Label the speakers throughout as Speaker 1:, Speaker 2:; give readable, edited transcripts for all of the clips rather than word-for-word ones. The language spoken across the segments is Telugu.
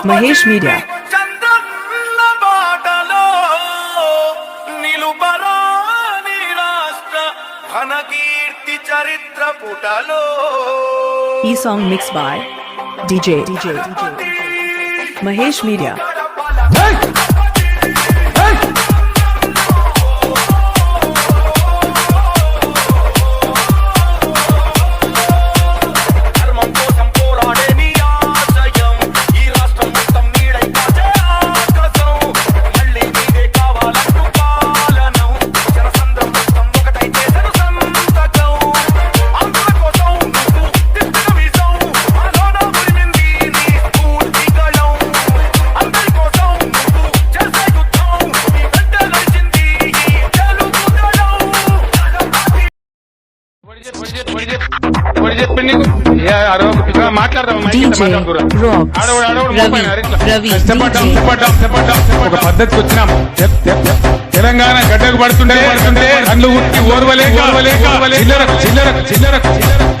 Speaker 1: Mahesh Media. E song mixed by DJ Mahesh Media.
Speaker 2: ఒక పద్ధతికి వచ్చినాం. తెలంగాణ గడ్డకు పడుతుండే కళ్ళు ఉట్టి ఓర్వలేక చిల్లర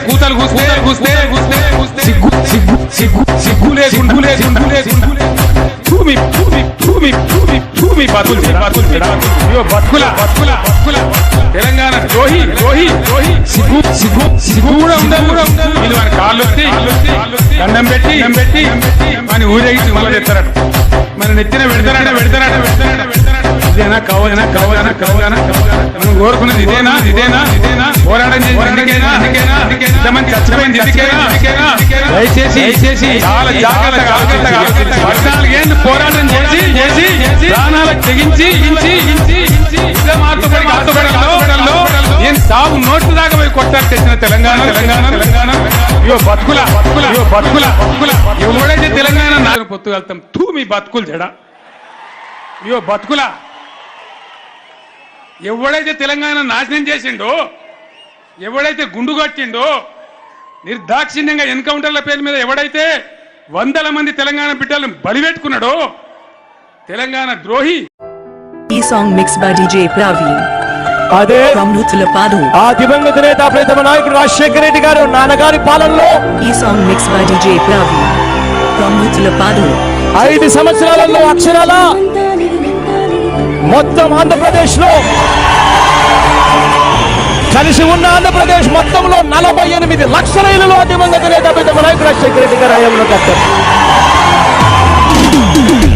Speaker 2: కూతలు కూస్తే సిగ్గులే భూమి బతుకుల తెలంగాణ ద్రోహి సిగ్గు కూడా ఉండదు. కాళ్ళు దండం పెట్టి మన ఊరేగించి మళ్ళీ చెప్తారట, మన నెత్తిన పెడతారట. ఇదేనా కవనా మనం కోరుకున్నది ఇదేనా పోరాటం చేసి చచ్చిపోయింది ఇందుకేనా? దయచేసి చాలా జాగ్రత్తగా 14 ఏళ్ళు పోరాటం చేసి ప్రాణాలకు తెగించి నేను సాగు నోట్లు దాకా పోయి కొట్టారు తెచ్చిన తెలంగాణ. ఇయో బతుకుల ఎవడైతే తెలంగాణ నాకు పొత్తుగలుగుతాం మీ బతుకులు జడ. ఇయో బతుకుల ఎవడైతే తెలంగాణ నాశనం చేసిండో, ఎవడైతే గుండు కట్టిండో, నిర్దాక్షిణ్యంగా ఎన్కౌంటర్ల పేరు మీద ఎవడైతే 100 మంది తెలంగాణ బిడ్డలను బలిపెట్టుకున్నాడో తెలంగాణ ద్రోహి.
Speaker 1: ఈ song mix by DJ Praveen.
Speaker 3: అదే ఆ దివంగత నేత ప్రీతమ నాయకుడు రాజశేఖర రెడ్డి గారు నాన్నగారి పాలనలో
Speaker 1: ఈ song mix by DJ Praveen.
Speaker 3: 5 సంవత్సరాలలో అక్షరాల మొత్తం ఆంధ్రప్రదేశ్ లో కలిసి ఉన్న ఆంధ్రప్రదేశ్ మొత్తంలో 48 లక్షల ఇళ్లలో దివంగత నేత ప్రీతమ నాయకుడు రాజశేఖర రెడ్డి గారు హయాంలో కట్టారు.